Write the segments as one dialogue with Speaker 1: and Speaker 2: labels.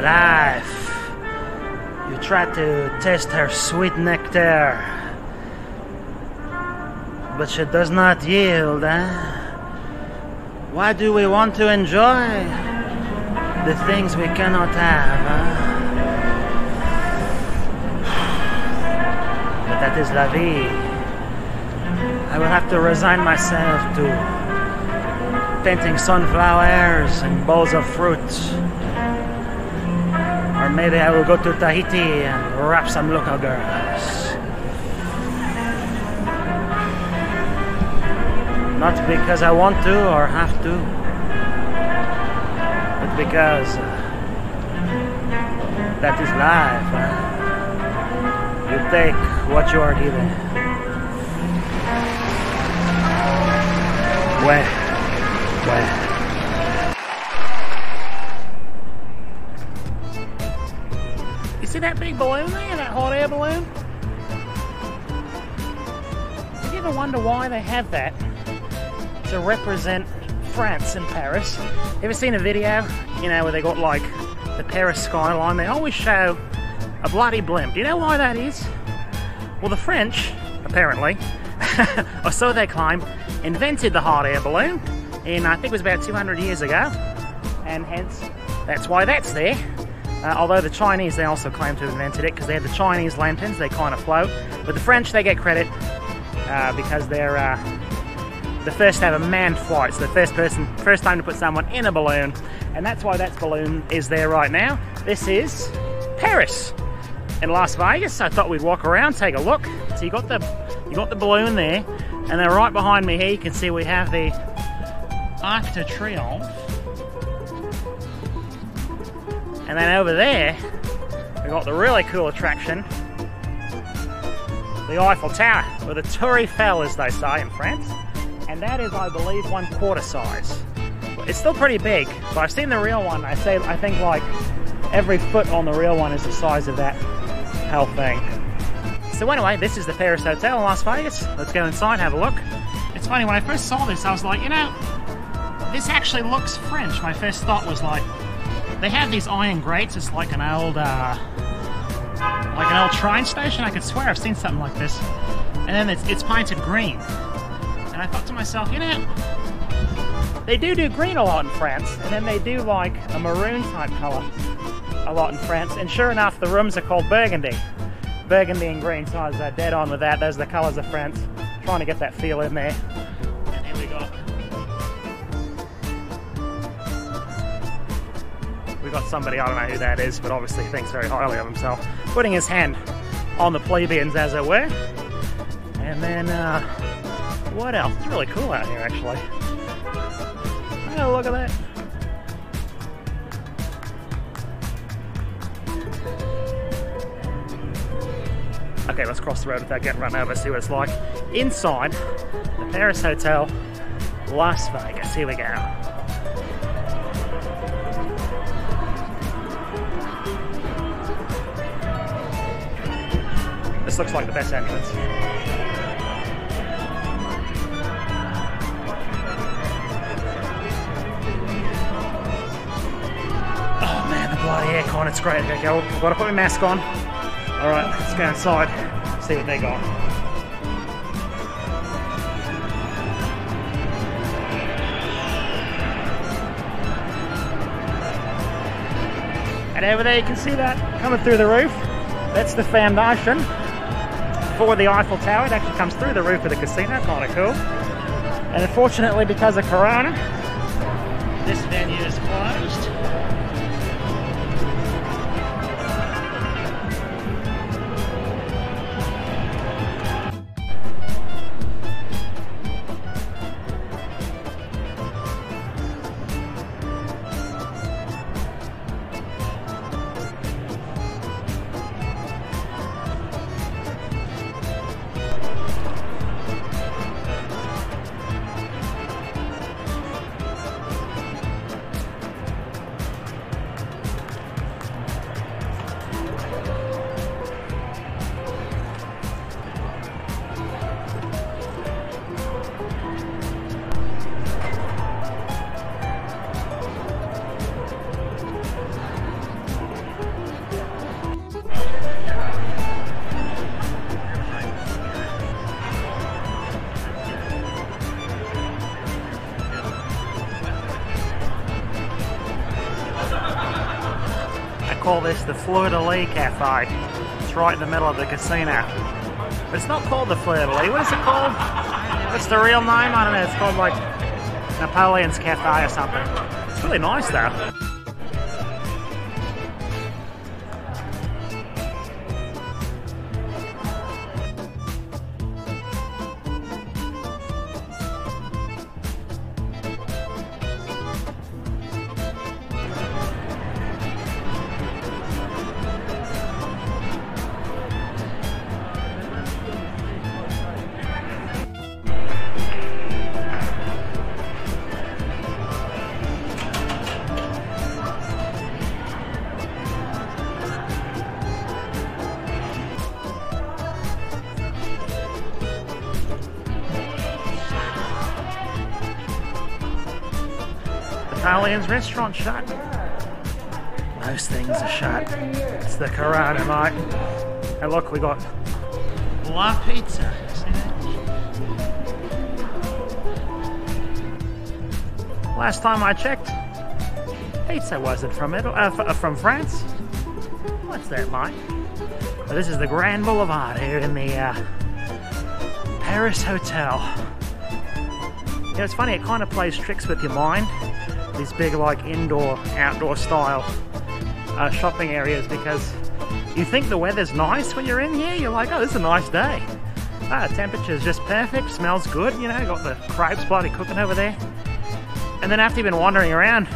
Speaker 1: life. You try to taste her sweet nectar, but she does not yield, eh? Why do we want to enjoy the things we cannot have, huh? But that is la vie. I will have to resign myself to painting sunflowers and bowls of fruit. Or maybe I will go to Tahiti and wrap some local girls. Not because I want to or have to, but because that is life. Huh? You take what you are given. Well. You see that big balloon there, that hot air balloon? Have you ever wonder why they have that to represent France in Paris? You ever seen a video, you know, where they got like the Paris skyline? They always show a bloody blimp. Do you know why that is? Well, the French, apparently, or so they claim, invented the hot air balloon in, I think it was about 200 years ago, and hence that's why that's there. Although the Chinese, they also claim to have invented it because they had the Chinese lanterns, they kind of float. But the French, they get credit because they're the first to have a manned flight. It's the first time to put someone in a balloon, and that's why that balloon is there right now. This is Paris in Las Vegas. I thought we'd walk around, take a look. So you got the balloon there, and then right behind me here, you can see we have the Arc de Triomphe, and then over there we got the really cool attraction, the Eiffel Tower, or the Tour Eiffel as they say in France, and that is, I believe, 1/4 size. It's still pretty big, but I've seen the real one. I think like every foot on the real one is the size of that whole thing. So anyway, this is the Paris Hotel in Las Vegas. Let's go inside, have a look. It's funny, when I first saw this, I was like, you know, this actually looks French. My first thought was like, they have these iron grates. It's like an old train station. I could swear I've seen something like this. And then it's painted green. And I thought to myself, you know, they do green a lot in France, and then they do like a maroon type colour a lot in France. And sure enough, the rooms are called Burgundy. Burgundy and green, so I was dead on with that. Those are the colours of France. Trying to get that feel in there. And here we got somebody, I don't know who that is, but obviously thinks very highly of himself, putting his hand on the plebeians, as it were. And then, what else? It's really cool out here, actually. Oh, look at that. Okay, let's cross the road without getting run over, see what it's like inside the Paris Hotel, Las Vegas. Here we go. This looks like the best entrance. Oh man, the bloody aircon, it's great. Okay, I've got to put my mask on. Alright, let's go inside, see what they got. And over there you can see that coming through the roof. That's the foundation for the Eiffel Tower. It actually comes through the roof of the casino, kind of cool. And unfortunately, because of Corona, this venue is closed. call this the Fleur de Lis Cafe. It's right in the middle of the casino. But it's not called the Fleur de Lis. What is it called? What's the real name? I don't know. It's called like Napoleon's Cafe or something. It's really nice though. Italian's restaurant shut. Most things are shut. It's the Corona night. And look, we got La Pizza. See that? Last time I checked, pizza wasn't from from France. What's that, mate? Well, this is the Grand Boulevard here in the Paris Hotel. You know, it's funny, it kind of plays tricks with your mind. These big like indoor, outdoor style shopping areas, because you think the weather's nice when you're in here. You're like, oh, this is a nice day. Temperature's just perfect, smells good, you know, got the crepes bloody cooking over there. And then after you've been wandering around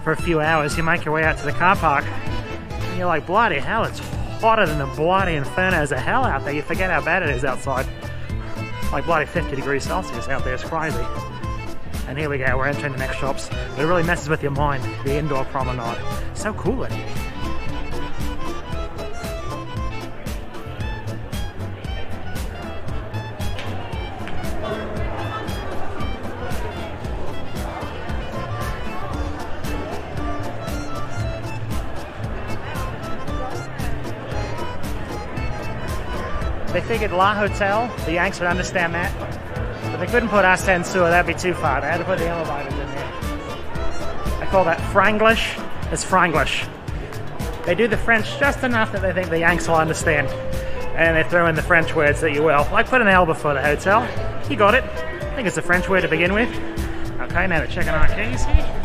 Speaker 1: for a few hours, you make your way out to the car park and you're like, bloody hell, it's hotter than the bloody infernos of hell out there. You forget how bad it is outside. Like bloody 50 degrees Celsius out there, it's crazy. And here we go, we're entering the next shops. But it really messes with your mind, the indoor promenade. So cool in here. They figured La Hotel, the Yanks would understand that. But they couldn't put ascenseur, that'd be too far. They had to put the elevators in there. I call that Franglish. It's Franglish. They do the French just enough that they think the Yanks will understand. And they throw in the French words that you will. Like put an L before the hotel. You got it. I think it's a French word to begin with. Okay, now we're checking our keys here.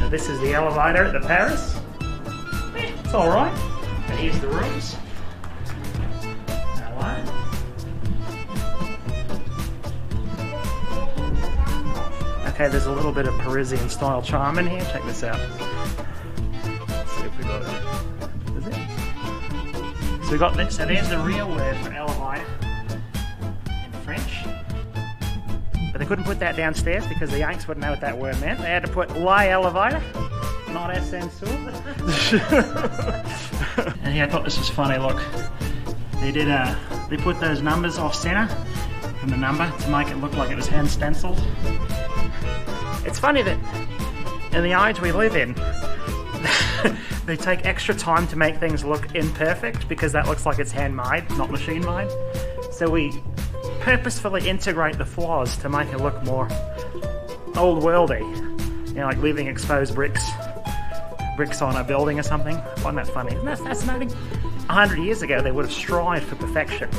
Speaker 1: So this is the elevator at the Paris. It's alright. And here's the rooms. Hello. Okay, there's a little bit of Parisian style charm in here. Check this out. Let's see if we got it. Is it? So we got this. So there's the real word for elevator in French. But they couldn't put that downstairs because the Yanks wouldn't know what that word meant. They had to put La Elevator, not ascenseur. And here I thought this was funny. Look, they put those numbers off center from the number to make it look like it was hand stenciled. It's funny that in the age we live in, they take extra time to make things look imperfect because that looks like it's handmade, not machine made. So we purposefully integrate the flaws to make it look more old worldy. You know, like leaving exposed bricks on a building or something. I find that funny. Isn't that fascinating? 100 years ago, they would have strived for perfection.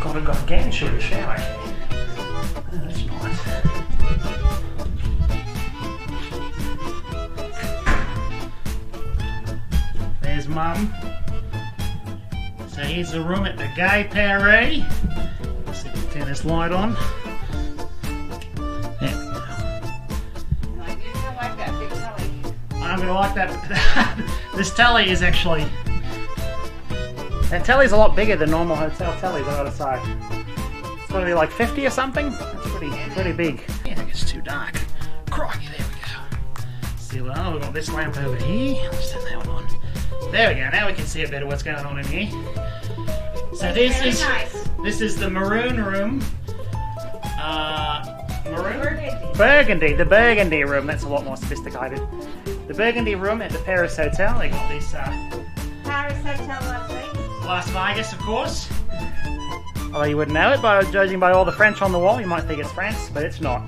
Speaker 1: We've got a gargantuan shower here. Oh, that's nice. So here's the room at the Gay Paris. Let's see if we can turn this light on. There we go.
Speaker 2: Like, you're gonna like that big telly.
Speaker 1: I'm gonna like that. This telly is actually... That telly's a lot bigger than normal hotel tellies, I gotta say. It's gotta be like 50 or something. That's pretty big. Yeah, I think it's too dark. Crikey, there we go. See, well, we've got this lamp over here. Let's turn that one on. There we go. Now we can see a bit of what's going on in here. So this is the maroon room. Burgundy, the Burgundy room. That's a lot more sophisticated. The Burgundy room at the Paris Hotel. They got this.
Speaker 2: Paris Hotel Las Vegas.
Speaker 1: Las Vegas, of course. Although you wouldn't know it by judging by all the French on the wall, you might think it's France, but it's not.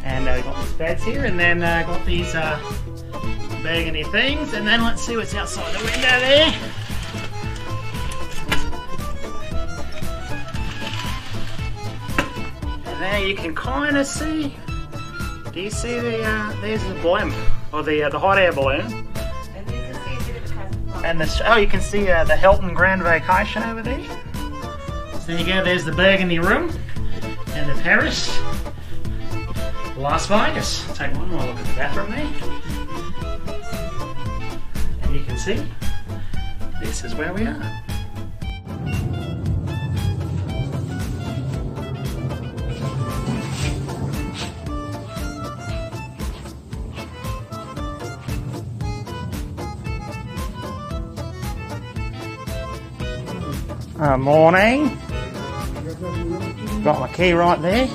Speaker 1: And we've got these beds here, and then got these burgundy things, and then let's see what's outside the window there. And there you can kind of see. Do you see the? There's the blimp, or the hot air balloon. And oh, you can see the Hilton Grand Vacation over there. So there you go, there's the Burgundy room and the Paris, Las Vegas. I'll take one more look at the bathroom there. And you can see, this is where we are. Morning. Got my key right there.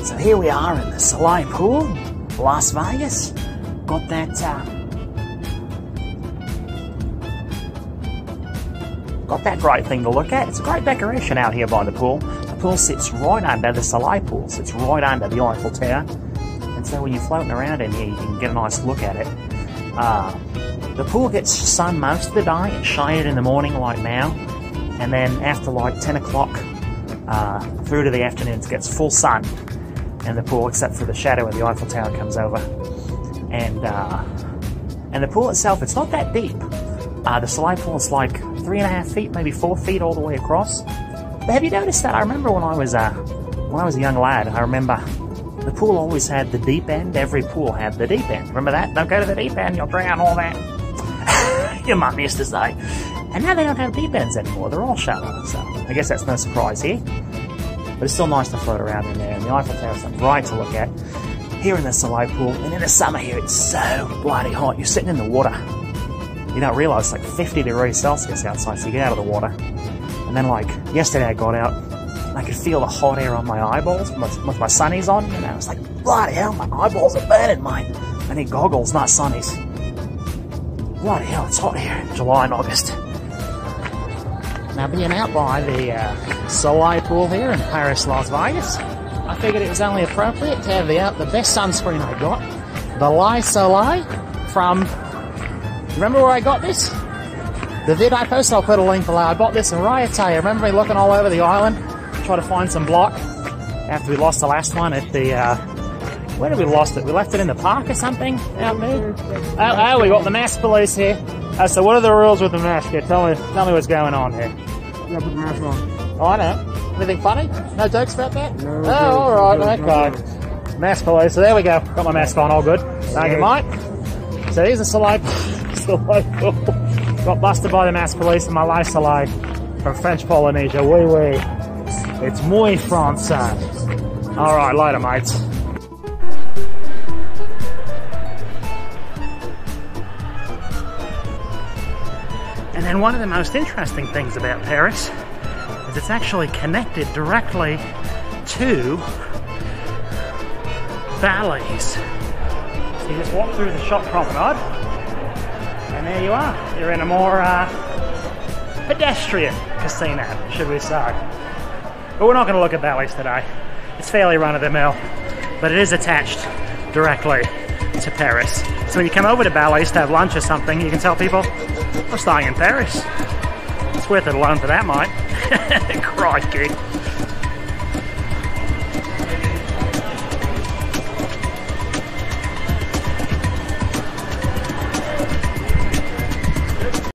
Speaker 1: So here we are in the Soleil Pool, Las Vegas. Got that great thing to look at. It's a great decoration out here by the pool. The pool sits right under the Soleil Pool, sits right under the Eiffel Tower. And so when you're floating around in here, you can get a nice look at it. The pool gets sun most of the day. It's shaded in the morning like now. And then after like 10 o'clock through to the afternoons, it gets full sun in the pool, except for the shadow where the Eiffel Tower comes over. And the pool itself, it's not that deep. The Soleil Pool is like 3.5 feet, maybe 4 feet all the way across. But have you noticed that? I remember when I was a young lad, I remember the pool always had the deep end. Every pool had the deep end. Remember that? Don't go to the deep end, you'll drown, all that. Your mum used to say. And now they don't have deep ends anymore. They're all shallow. So I guess that's no surprise here. But it's still nice to float around in there. And the Eiffel Tower is great to look at. Here in the Soleil Pool, and in the summer here, it's so bloody hot. You're sitting in the water. You don't realise it's like 50 degrees Celsius outside, so you get out of the water. And then like yesterday I got out, and I could feel the hot air on my eyeballs with my sunnies on. And I was like, bloody hell, my eyeballs are burning, mate. I need goggles, not sunnies. Bloody hell, it's hot here in July and August. Now being out by the Soleil Pool here in Paris, Las Vegas, I figured it was only appropriate to have the best sunscreen I got, the Lis Soleil from... Remember where I got this? The vid I posted, I'll put a link below. I bought this in Raiatea. Remember me looking all over the island, trying to find some block after we lost the last one at the... where did we lost it? We left it in the park or something out there? Oh, we got the mask police here. So what are the rules with the mask here? Tell me what's going on here.
Speaker 3: You gotta put the mask on.
Speaker 1: Oh, I know. Anything funny? No jokes about that?
Speaker 3: No.
Speaker 1: Oh, alright, okay. Mask police. So there we go. Got my mask on, all good. Thank you, Mike. So here's the Soleil Pool. Got busted by the mask police in my life Soleil from French Polynesia. Oui, oui. It's muy français. All right, later, mates. And then one of the most interesting things about Paris is it's actually connected directly to Bally's. So you just walk through the shop promenade and there you are. You're in a more pedestrian casino, should we say. But we're not going to look at Bally's today. It's fairly run-of-the-mill, but it is attached directly to Paris. So when you come over to Bally's to have lunch or something, you can tell people, I'm staying in Paris. It's worth it alone for that, mate. Crikey.